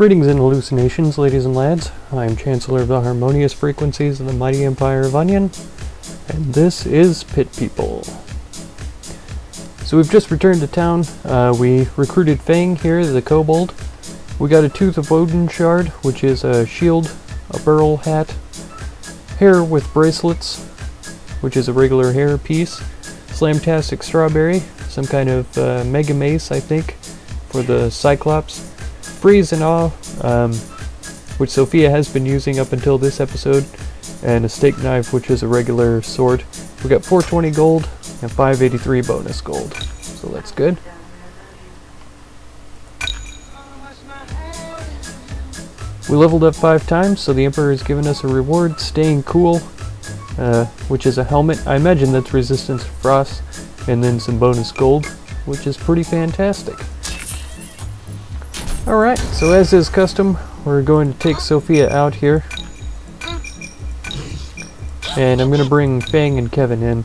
Greetings and hallucinations, ladies and lads. I am Chancellor of the Harmonious Frequencies of the Mighty Empire of Onion, and this is Pit People. So we've just returned to town. We recruited Fang here, the kobold. We got a Tooth of Odin shard, which is a shield, a burl hat, hair with bracelets, which is a regular hair piece, Slamtastic Strawberry, some kind of mega mace, I think, for the Cyclops, Freeze and Awe, which Sophia has been using up until this episode, and a steak knife, which is a regular sword. We got 420 gold and 583 bonus gold, so that's good. We leveled up 5 times, so the Emperor has given us a reward, Staying Cool, which is a helmet. I imagine that's resistance to frost, and then some bonus gold, which is pretty fantastic. Alright, so as is custom, we're going to take Sophia out here. And I'm going to bring Fang and Kevin in.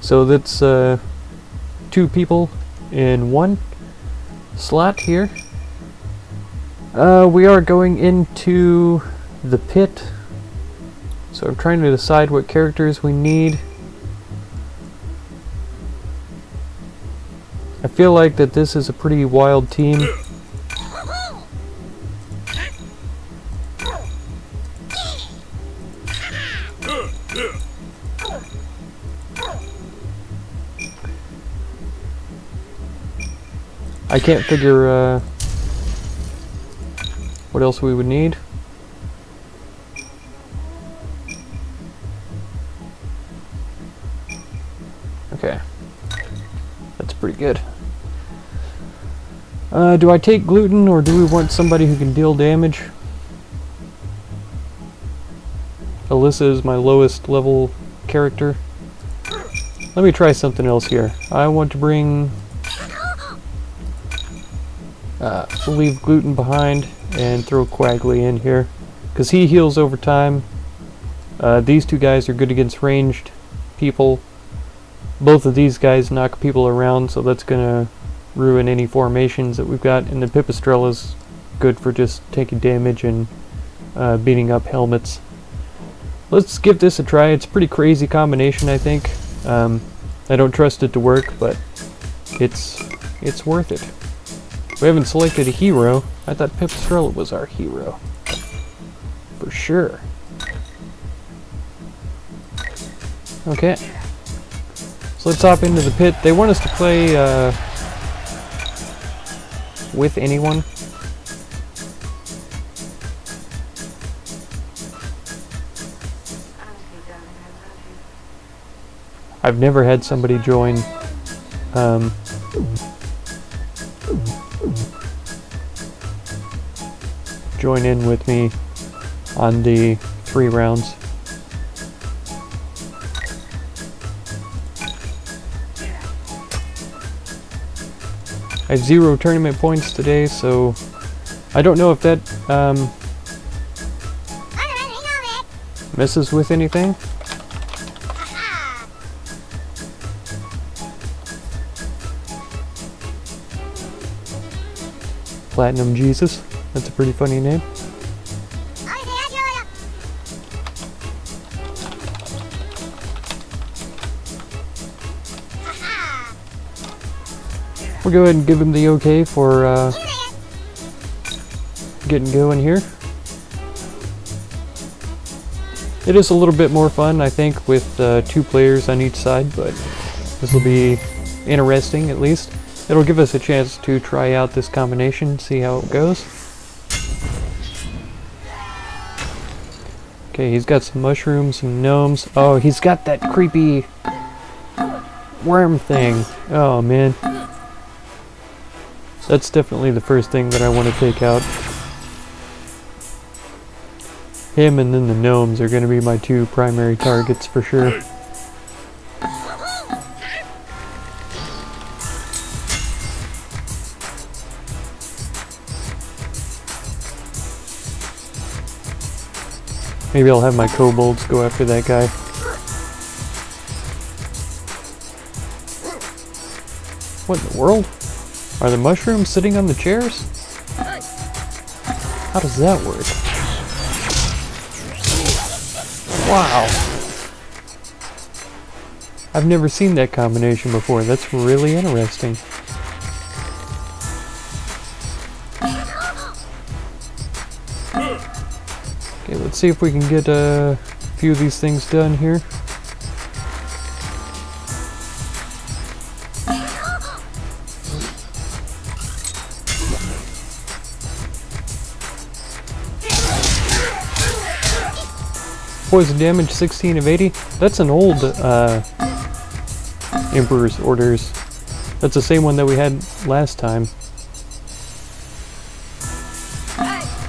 So that's 2 people in 1 slot here. We are going into the pit. So I'm trying to decide what characters we need. I feel like that this is a pretty wild team. I can't figure what else we would need. Okay, that's pretty good. Do I take gluten, or do we want somebody who can deal damage? Alyssa is my lowest level character. Let me try something else here. I want to bring... we'll leave gluten behind and throw Quagley in here, because he heals over time. These 2 guys are good against ranged people. Both of these guys knock people around, so that's gonna ruin any formations that we've got. And the Pipistrella's good for just taking damage and beating up helmets. Let's give this a try. It's a pretty crazy combination, I think. I don't trust it to work, but it's worth it. We haven't selected a hero. I thought Pipistrella was our hero. For sure. Okay. So let's hop into the pit. They want us to play with anyone. I've never had somebody join join in with me on the 3 rounds. I have 0 tournament points today, so I don't know if that messes with anything. PlatinumJesus. That's a pretty funny name. We'll go ahead and give him the okay for getting going here. It is a little bit more fun, I think, with 2 players on each side, but this will be interesting at least. It'll give us a chance to try out this combination, see how it goes. Okay, he's got some mushrooms, some gnomes. Oh, he's got that creepy worm thing. Oh, man. That's definitely the first thing that I want to take out. Him and then the gnomes are going to be my 2 primary targets for sure. Maybe I'll have my kobolds go after that guy. What in the world? Are the mushrooms sitting on the chairs? How does that work? Wow. I've never seen that combination before. That's really interesting. Okay, let's see if we can get a few of these things done here. Poison damage 16 of 80. That's an old Emperor's Orders. That's the same one that we had last time.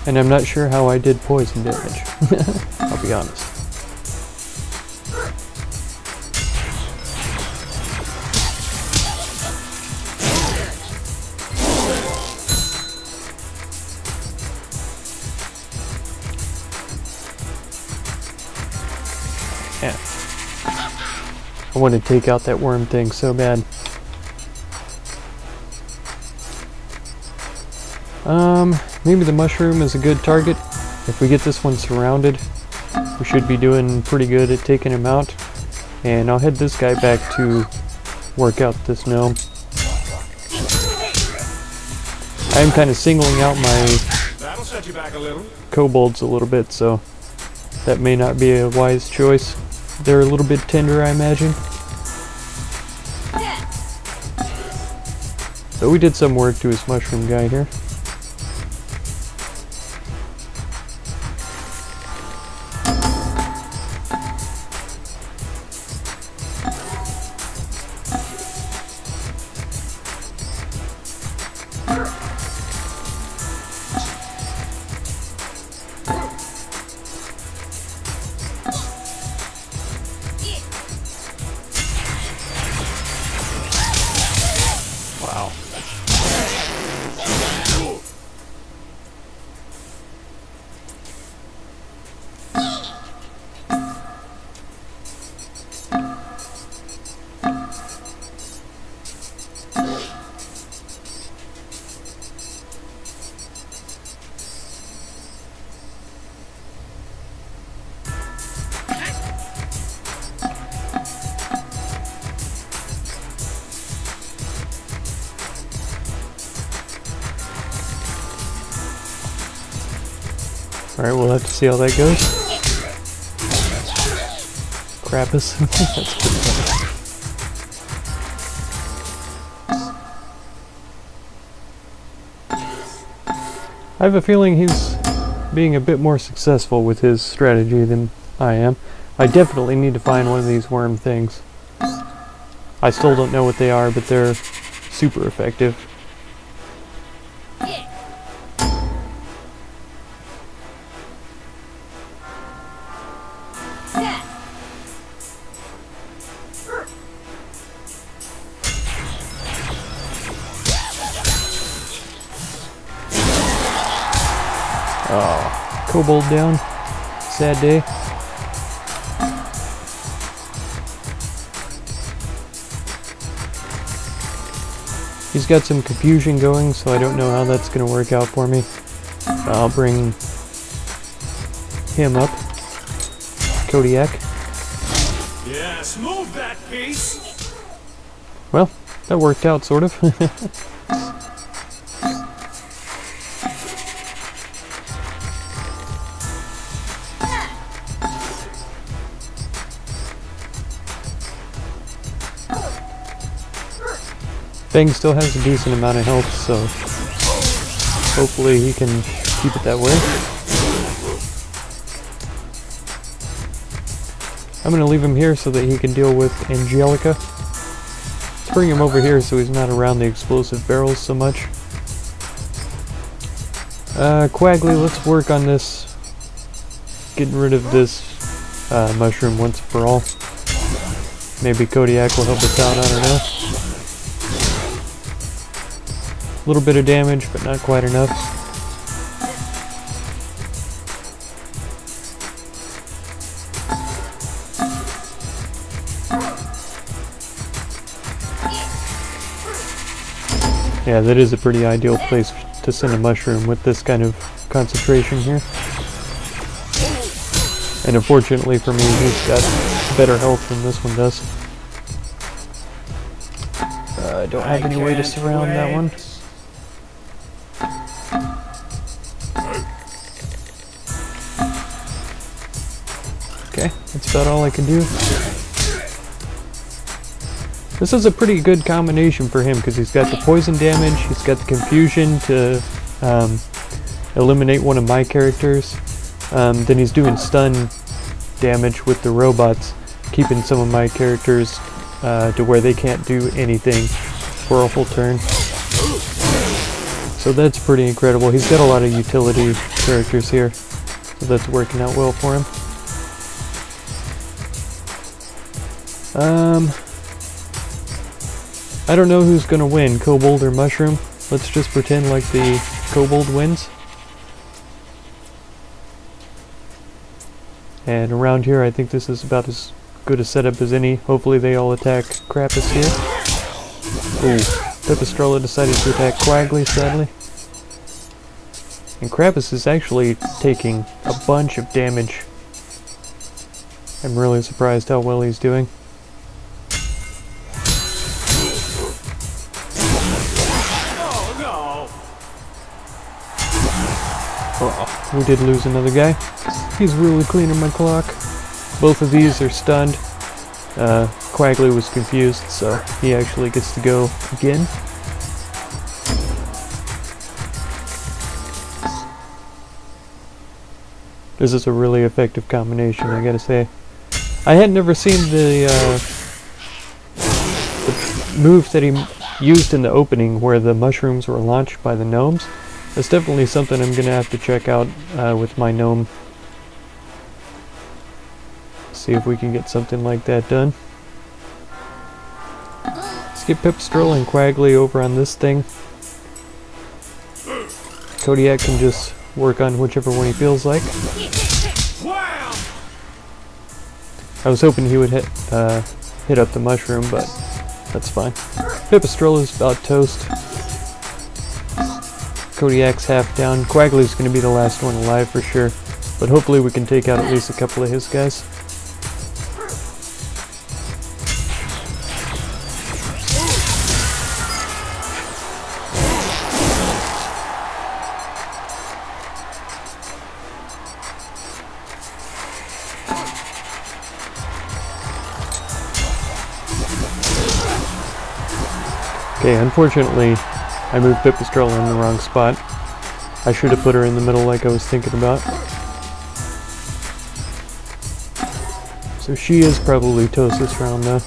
And I'm not sure how I did poison damage. I'll be honest. Yeah. I want to take out that worm thing so bad. Maybe the mushroom is a good target. If we get this one surrounded, we should be doing pretty good at taking him out. And I'll head this guy back to work out this gnome. I am kind of singling out my That'll set you back a little. kobolds a little bit, so that may not be a wise choice. They're a little bit tender, I imagine. So we did some work to his mushroom guy here. Wow. Alright, we'll have to see how that goes. Krampus. That's pretty funny. I have a feeling he's being a bit more successful with his strategy than I am. I definitely need to find one of these worm things. I still don't know what they are, but they're super effective. Oh, kobold down. Sad day. He's got some confusion going, so I don't know how that's going to work out for me. I'll bring him up. Kodiak. Yes, move that piece. Well, that worked out, sort of. Fang still has a decent amount of health, so hopefully he can keep it that way. I'm going to leave him here so that he can deal with Angelica. Let's bring him over here so he's not around the explosive barrels so much. Quagley, let's work on this. Getting rid of this mushroom once for all. Maybe Kodiak will help us out, I don't know. A little bit of damage, but not quite enough. Yeah, that is a pretty ideal place to send a mushroom with this kind of concentration here. And unfortunately for me, he's got better health than this one does. I don't have any way to surround that one. Okay, that's about all I can do. This is a pretty good combination for him because he's got the poison damage, he's got the confusion to eliminate one of my characters. Then he's doing stun damage with the robots, keeping some of my characters to where they can't do anything for a whole turn. So that's pretty incredible. He's got a lot of utility characters here, so that's working out well for him. I don't know who's gonna win, Kobold or Mushroom. Let's just pretend like the Kobold wins. And around here, I think this is about as good a setup as any. Hopefully they all attack Krampus here. Ooh, Pipistrella decided to attack Quagley, sadly. And Krampus is actually taking a bunch of damage. I'm really surprised how well he's doing. Oh, we did lose another guy. He's really cleaning my clock. Both of these are stunned. Quagley was confused, so he actually gets to go again. This is a really effective combination, I gotta say. I had never seen the move that he used in the opening where the mushrooms were launched by the gnomes. That's definitely something I'm gonna have to check out with my gnome. See if we can get something like that done. Let's get Pipistrella and Quagley over on this thing. Kodiak can just work on whichever one he feels like. I was hoping he would hit up the mushroom, but that's fine. Pipistrella's about toast. Kodiak's half down. Quagley's going to be the last one alive for sure, but hopefully we can take out at least a couple of his guys. Okay, unfortunately, I moved Pipistrella in the wrong spot. I should have put her in the middle like I was thinking about. So she is probably toast this round though.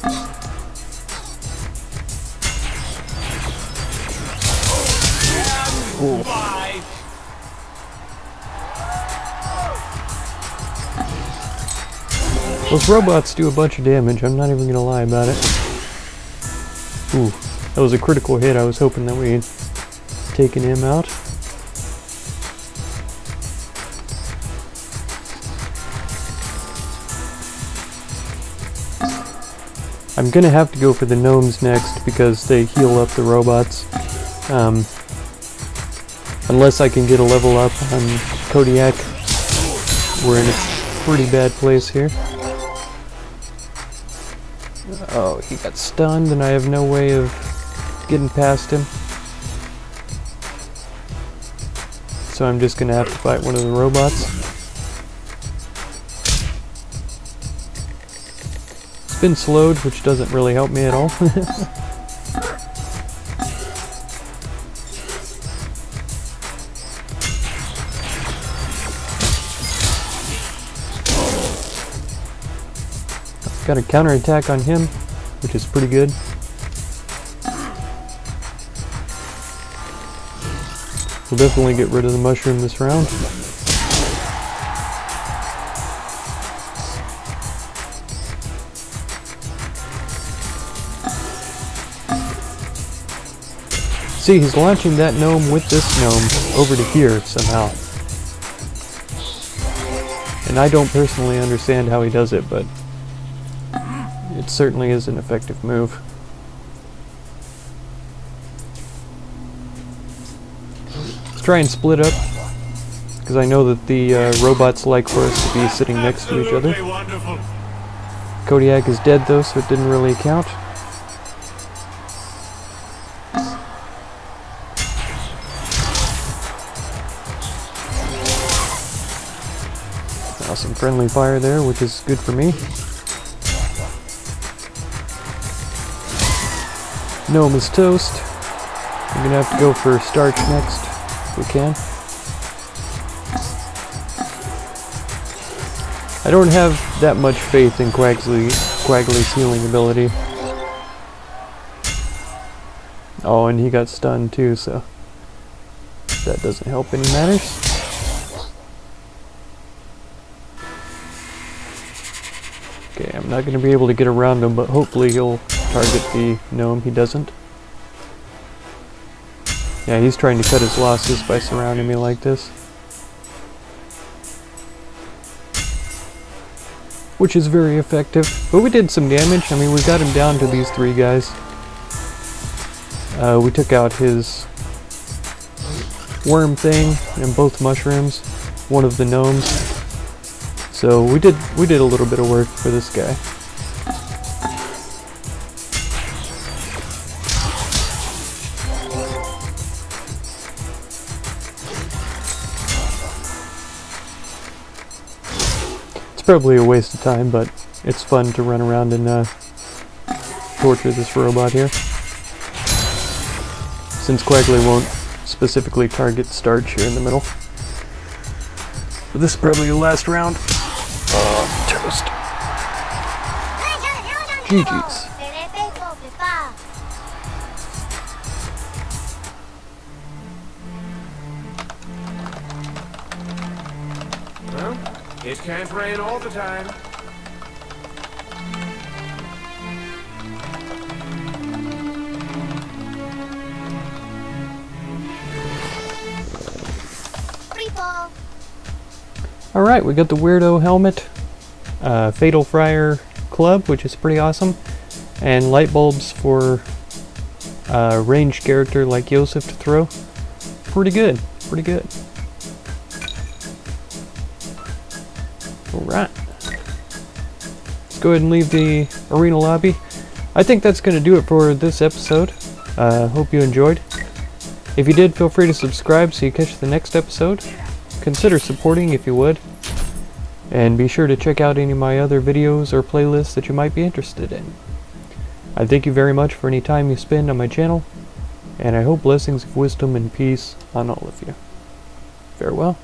Ooh. Those robots do a bunch of damage, I'm not even gonna lie about it. Ooh. That was a critical hit. I was hoping that we had taken him out. I'm gonna have to go for the gnomes next because they heal up the robots. Unless I can get a level up on Kodiak, we're in a pretty bad place here. Oh, he got stunned and I have no way of getting past him. So I'm just gonna have to fight one of the robots. It's been slowed, which doesn't really help me at all. Got a counterattack on him, which is pretty good. We'll definitely get rid of the mushroom this round. See, he's launching that gnome with this gnome over to here somehow. And I don't personally understand how he does it, but it certainly is an effective move. try and split up, because I know that the robots like for us to be sitting next to each other. Absolutely wonderful. Kodiak is dead though, so it didn't really count. Now some friendly fire there, which is good for me. Gnome is toast. We're gonna have to go for starch next, if we can. I don't have that much faith in Quaggly's healing ability. Oh, and he got stunned too, so that doesn't help any matters. Okay, I'm not going to be able to get around him, but hopefully he'll target the gnome. He doesn't. Yeah, he's trying to cut his losses by surrounding me like this. Which is very effective. But we did some damage. I mean, we got him down to these 3 guys. We took out his worm thing and both mushrooms, one of the gnomes. So we did a little bit of work for this guy. It's probably a waste of time, but it's fun to run around and torture this robot here. Since Quaggly won't specifically target starch here in the middle. But this is probably the last round. Toast. GG's. Well, it can't rain all the time. Alright, we got the Weirdo Helmet, Fatal Fryer Club, which is pretty awesome, and light bulbs for a ranged character like Yosef to throw. Pretty good, pretty good. Alright. Let's go ahead and leave the arena lobby. I think that's going to do it for this episode. Hope you enjoyed. If you did, feel free to subscribe so you catch the next episode. Consider supporting if you would. And be sure to check out any of my other videos or playlists that you might be interested in. I thank you very much for any time you spend on my channel, and I hope blessings of wisdom and peace on all of you. Farewell.